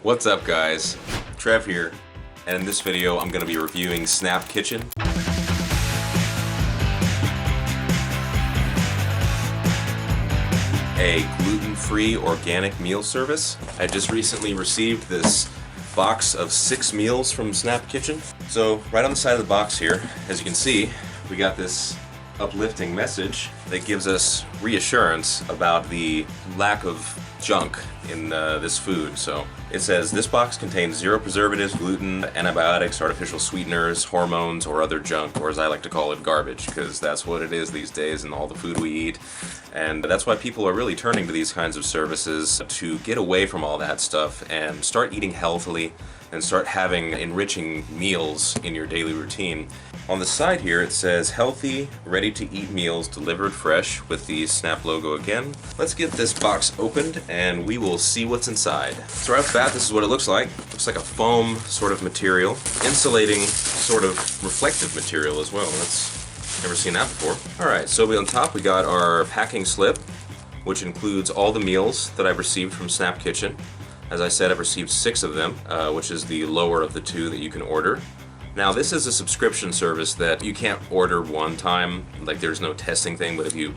What's up guys? Trev here, and in this video I'm going to be reviewing Snap Kitchen. A gluten-free organic meal service. I just recently received this box of 6 meals from Snap Kitchen. So right on the side of the box here, as you can see, we got this uplifting message that gives us reassurance about the lack of junk in this food. So it says this box contains 0 preservatives, gluten, antibiotics, artificial sweeteners, hormones, or other junk, or as I like to call it, garbage, because that's what it is these days in all the food we eat. And that's why people are really turning to these kinds of services to get away from all that stuff and start eating healthily and start having enriching meals in your daily routine. On the side here it says healthy, ready-to-eat meals delivered fresh with the Snap logo again. Let's get this box opened and we will see what's inside. So right off the bat, this is what it looks like. Looks like a foam sort of material, insulating sort of reflective material as well. That's never seen that before. Alright, so on top we got our packing slip, which includes all the meals that I've received from Snap Kitchen. As I said, I've received 6 of them, which is the lower of the 2 that you can order. Now this is a subscription service that you can't order one time, like there's no testing thing, but if you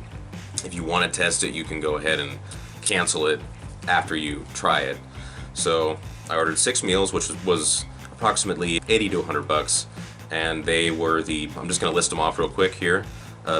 want to test it, you can go ahead and cancel it after you try it. So I ordered 6 meals, which was approximately 80 to 100 bucks, and they were I'm just going to list them off real quick here.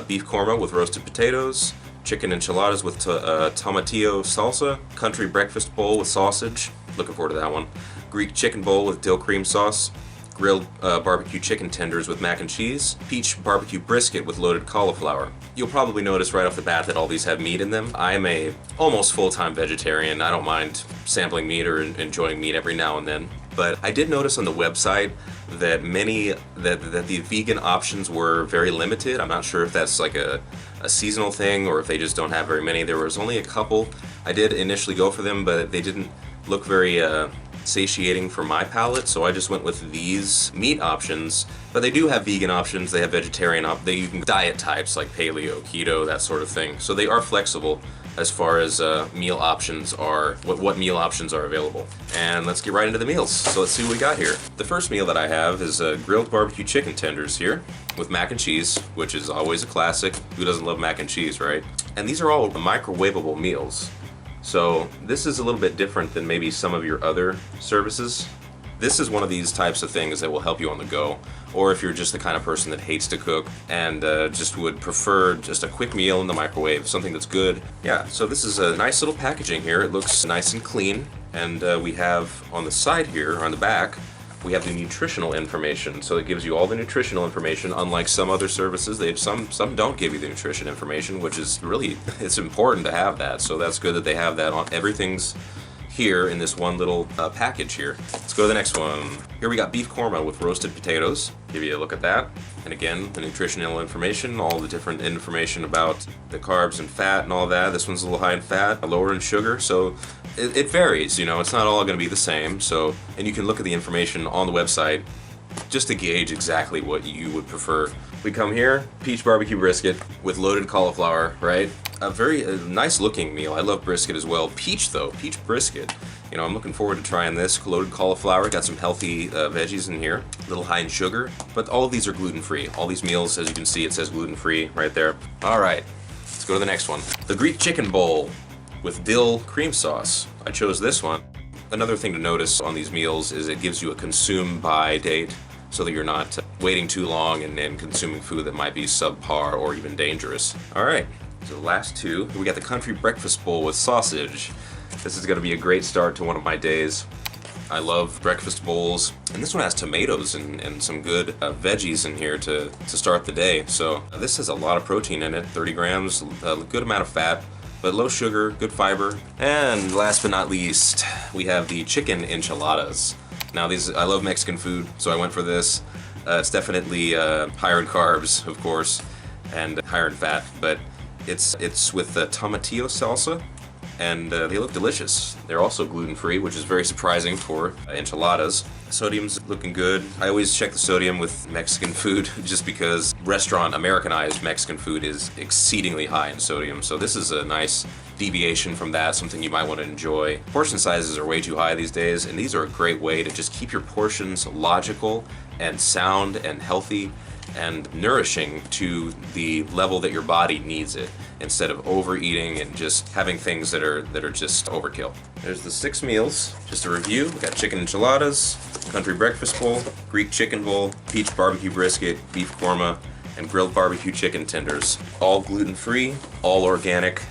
Beef korma with roasted potatoes, chicken enchiladas with tomatillo salsa, country breakfast bowl with sausage, looking forward to that one, Greek chicken bowl with dill cream sauce, grilled barbecue chicken tenders with mac and cheese, peach barbecue brisket with loaded cauliflower. You'll probably notice right off the bat that all these have meat in them. I'm a almost full-time vegetarian. I don't mind sampling meat or enjoying meat every now and then. But I did notice on the website that that the vegan options were very limited. I'm not sure if that's like a seasonal thing or if they just don't have very many. There was only a couple. I did initially go for them, but they didn't look very satiating for my palate, so I just went with these meat options. But they do have vegan options, they have vegetarian you can diet types like paleo, keto, that sort of thing. So they are flexible as far as meal options are, what meal options are available. And let's get right into the meals. So let's see what we got here. The first meal that I have is grilled barbecue chicken tenders here with mac and cheese, which is always a classic. Who doesn't love mac and cheese, right? And these are all microwavable meals. So this is a little bit different than maybe some of your other services. This is one of these types of things that will help you on the go, or if you're just the kind of person that hates to cook and just would prefer just a quick meal in the microwave, something that's good. Yeah, so this is a nice little packaging here. It looks nice and clean, and we have on the side here, on the back, we have the nutritional information. So it gives you all the nutritional information, unlike some other services. Some don't give you the nutrition information, which is really, it's important to have that. So that's good that they have that on everything's here in this one little package here. Let's go to the next one. Here we got beef korma with roasted potatoes. Give you a look at that. And again, the nutritional information, all the different information about the carbs and fat and all that. This one's a little high in fat, lower in sugar, so it varies, you know, it's not all going to be the same. So, and you can look at the information on the website just to gauge exactly what you would prefer. We come here, peach barbecue brisket with loaded cauliflower, right? A very nice looking meal. I love brisket as well. Peach though, peach brisket. You know, I'm looking forward to trying this. Loaded cauliflower, got some healthy veggies in here. A little high in sugar, but all of these are gluten-free. All these meals, as you can see, it says gluten-free right there. All right, let's go to the next one. The Greek chicken bowl with dill cream sauce. I chose this one. Another thing to notice on these meals is it gives you a consume by date so that you're not waiting too long and consuming food that might be subpar or even dangerous. All right. So the last 2, we got the country breakfast bowl with sausage. This is going to be a great start to one of my days. I love breakfast bowls, and this one has tomatoes and some good veggies in here to start the day. So this has a lot of protein in it, 30 grams, a good amount of fat, but low sugar, good fiber. And last but not least, we have the chicken enchiladas. Now I love Mexican food, so I went for this. It's definitely higher in carbs, of course, and higher in fat, but it's with tomatillo salsa, and they look delicious. They're also gluten-free, which is very surprising for enchiladas. Sodium's looking good. I always check the sodium with Mexican food just because restaurant Americanized Mexican food is exceedingly high in sodium, so this is a nice deviation from that, something you might want to enjoy. Portion sizes are way too high these days, and these are a great way to just keep your portions logical and sound and healthy and nourishing to the level that your body needs it, instead of overeating and just having things that are just overkill. There's the 6 meals. Just a review: we got chicken enchiladas, country breakfast bowl, Greek chicken bowl, peach barbecue brisket, beef korma, and grilled barbecue chicken tenders. All gluten-free, all organic,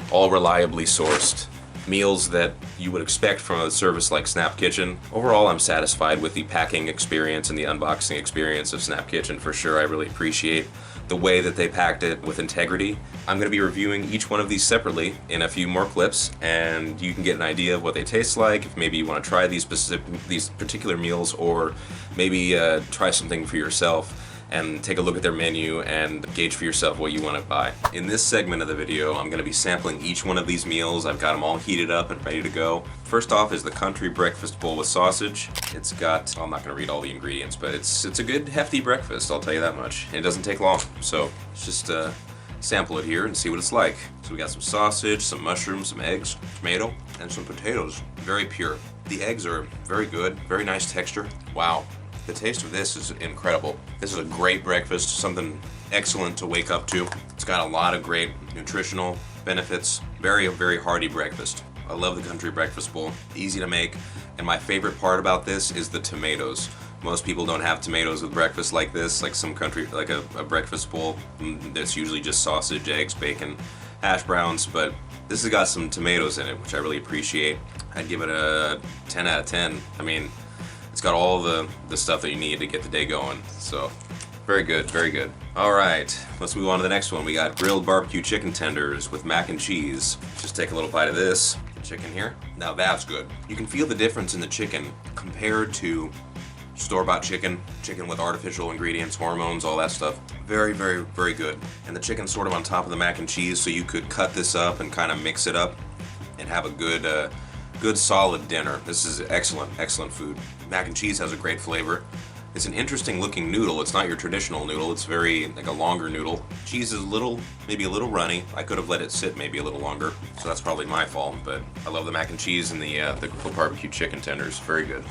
all reliably sourced. Meals that you would expect from a service like Snap Kitchen. Overall, I'm satisfied with the packing experience and the unboxing experience of Snap Kitchen for sure. I really appreciate the way that they packed it with integrity. I'm going to be reviewing each one of these separately in a few more clips, and you can get an idea of what they taste like, if maybe you want to try these particular meals, or maybe try something for yourself and take a look at their menu and gauge for yourself what you want to buy. In this segment of the video, I'm going to be sampling each one of these meals. I've got them all heated up and ready to go. First off is the country breakfast bowl with sausage. It's got, I'm not going to read all the ingredients, but it's a good hefty breakfast, I'll tell you that much. And it doesn't take long, so let's just sample it here and see what it's like. So we got some sausage, some mushrooms, some eggs, tomato, and some potatoes. Very pure. The eggs are very good, very nice texture. Wow. The taste of this is incredible. This is a great breakfast, something excellent to wake up to. It's got a lot of great nutritional benefits. Very, very hearty breakfast. I love the country breakfast bowl. Easy to make. And my favorite part about this is the tomatoes. Most people don't have tomatoes with breakfast like this, like some country, like a breakfast bowl that's usually just sausage, eggs, bacon, hash browns, but this has got some tomatoes in it, which I really appreciate. I'd give it a 10 out of 10. I mean, it's got all the stuff that you need to get the day going. So, very good, very good. All right, let's move on to the next one. We got grilled barbecue chicken tenders with mac and cheese. Just take a little bite of this. Chicken here. Now that's good. You can feel the difference in the chicken compared to store-bought chicken with artificial ingredients, hormones, all that stuff. Very, very, very good. And the chicken's sort of on top of the mac and cheese, so you could cut this up and kind of mix it up and have a good solid dinner. This is excellent, excellent food. Mac and cheese has a great flavor. It's an interesting looking noodle. It's not your traditional noodle. It's very like a longer noodle. Cheese is maybe a little runny. I could have let it sit maybe a little longer, so that's probably my fault. But I love the mac and cheese and the grilled barbecue chicken tenders. Very good.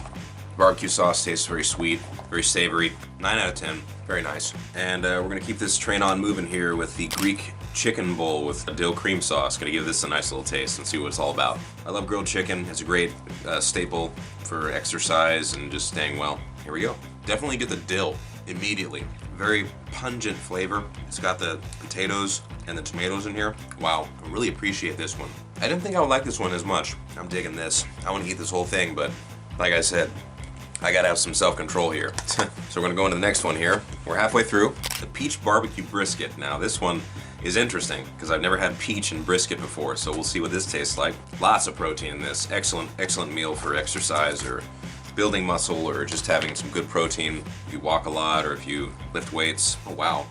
Barbecue sauce tastes very sweet, very savory. 9 out of 10. Very nice. And we're gonna keep this train on moving here with the Greek chicken bowl with dill cream sauce. Gonna give this a nice little taste and see what it's all about. I love grilled chicken. It's a great staple for exercise and just staying well. Here we go. Definitely get the dill immediately. Very pungent flavor. It's got the potatoes and the tomatoes in here. Wow, I really appreciate this one. I didn't think I would like this one as much. I'm digging this. I want to eat this whole thing, but like I said, I gotta have some self-control here. So we're gonna go into the next one here. We're halfway through. The peach barbecue brisket. Now this one is interesting because I've never had peach and brisket before, so we'll see what this tastes like. Lots of protein in this. Excellent, excellent meal for exercise or building muscle or just having some good protein if you walk a lot or if you lift weights. Oh wow,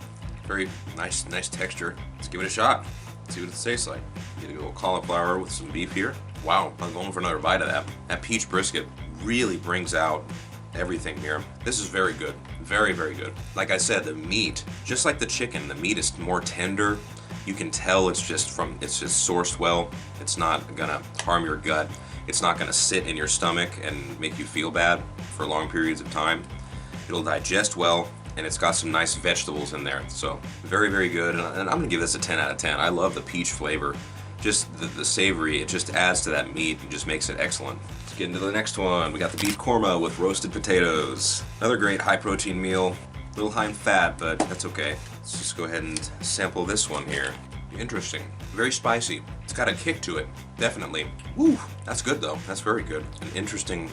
very nice texture. Let's give it a shot. See what it tastes like. Get a little cauliflower with some beef here. Wow, I'm going for another bite of that. That peach brisket really brings out everything here. This is very good. Very, very good. Like I said, the meat, just like the chicken, the meat is more tender. You can tell it's just sourced well. It's not gonna harm your gut. It's not gonna sit in your stomach and make you feel bad for long periods of time. It'll digest well, and it's got some nice vegetables in there. So very, very good. And I'm gonna give this a 10 out of 10. I love the peach flavor. Just the savory, it just adds to that meat and just makes it excellent. Let's get into the next one. We got the beef korma with roasted potatoes. Another great high protein meal. A little high in fat, but that's okay. Let's just go ahead and sample this one here. Interesting. Very spicy. It's got a kick to it, definitely. Woo, that's good though. That's very good. An interesting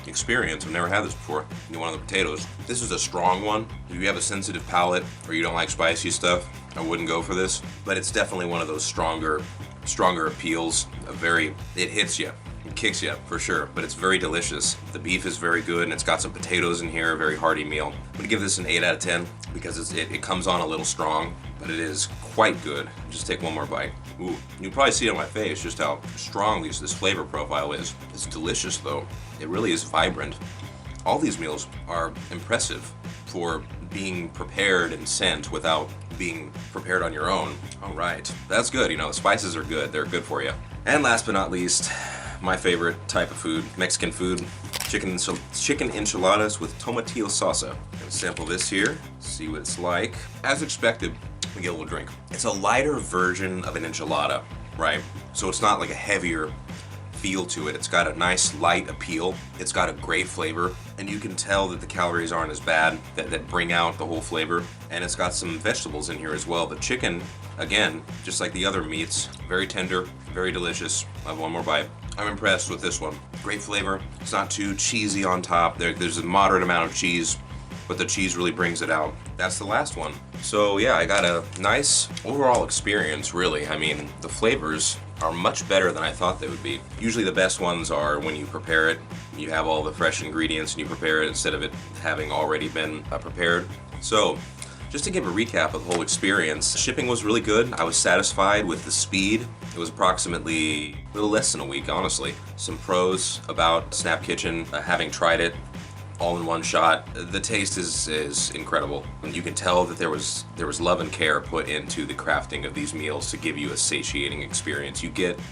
experience. I've never had this before. One of the potatoes. This is a strong one. If you have a sensitive palate or you don't like spicy stuff, I wouldn't go for this. But it's definitely one of those stronger appeals. It hits you. It kicks you for sure, but it's very delicious. The beef is very good, and it's got some potatoes in here. A very hearty meal. I'm gonna give this an 8 out of 10 because it comes on a little strong, but it is quite good. Just take one more bite. Ooh, you can probably see it on my face just how strong this flavor profile is. It's delicious though. It really is vibrant. All these meals are impressive for being prepared and sent without being prepared on your own. All right, that's good. You know, the spices are good. They're good for you. And last but not least, my favorite type of food, Mexican food, chicken enchiladas with tomatillo salsa. I'm gonna sample this here, see what it's like. As expected, we get a little drink. It's a lighter version of an enchilada, right? So it's not like a heavier feel to it. It's got a nice light appeal. It's got a great flavor, and you can tell that the calories aren't as bad, that bring out the whole flavor. And it's got some vegetables in here as well. The chicken, again, just like the other meats, very tender, very delicious. I'll have one more bite. I'm impressed with this one. Great flavor. It's not too cheesy on top. There's a moderate amount of cheese, but the cheese really brings it out. That's the last one. So yeah, I got a nice overall experience, really. I mean, the flavors are much better than I thought they would be. Usually the best ones are when you prepare it, you have all the fresh ingredients and you prepare it instead of it having already been prepared. So, just to give a recap of the whole experience, shipping was really good. I was satisfied with the speed. It was approximately a little less than a week, honestly. Some pros about Snap Kitchen, having tried it all in one shot. The taste is incredible. And you can tell that there was love and care put into the crafting of these meals to give you a satiating experience.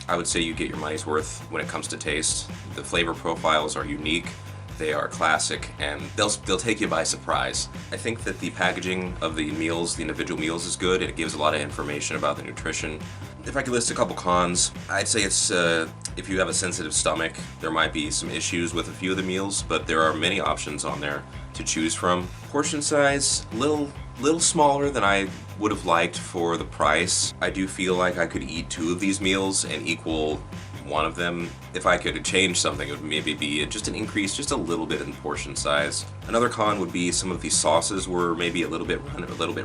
I would say you get your money's worth when it comes to taste. The flavor profiles are unique. They are classic, and they'll take you by surprise. I think that the packaging of the meals, the individual meals, is good. It gives a lot of information about the nutrition. If I could list a couple cons, I'd say it's if you have a sensitive stomach, there might be some issues with a few of the meals, but there are many options on there to choose from. Portion size, little smaller than I would have liked for the price. I do feel like I could eat 2 of these meals and equal one of them. If I could change something, it would maybe be just an increase, just a little bit in portion size. Another con would be some of these sauces were maybe a little bit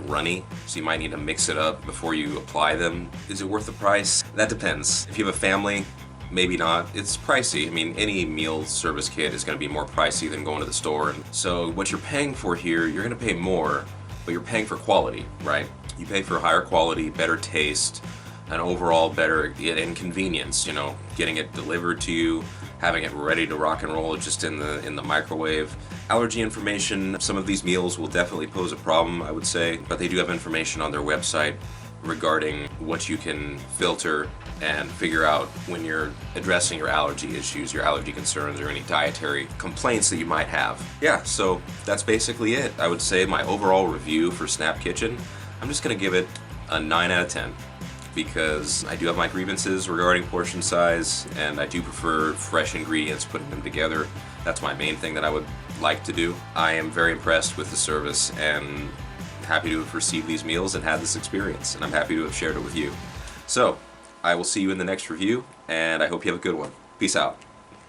runny, so you might need to mix it up before you apply them. Is it worth the price? That depends. If you have a family, maybe not. It's pricey. I mean, any meal service kit is going to be more pricey than going to the store. And so what you're paying for here, you're going to pay more, but you're paying for quality, right? You pay for higher quality, better taste, and overall better inconvenience, you know, getting it delivered to you, having it ready to rock and roll just in the microwave. Allergy information, some of these meals will definitely pose a problem, I would say, but they do have information on their website regarding what you can filter and figure out when you're addressing your allergy issues, your allergy concerns, or any dietary complaints that you might have. Yeah, so that's basically it. I would say my overall review for Snap Kitchen, I'm just gonna give it a 9 out of 10. Because I do have my grievances regarding portion size, and I do prefer fresh ingredients, putting them together. That's my main thing that I would like to do. I am very impressed with the service and happy to have received these meals and had this experience, and I'm happy to have shared it with you. So, I will see you in the next review, and I hope you have a good one. Peace out.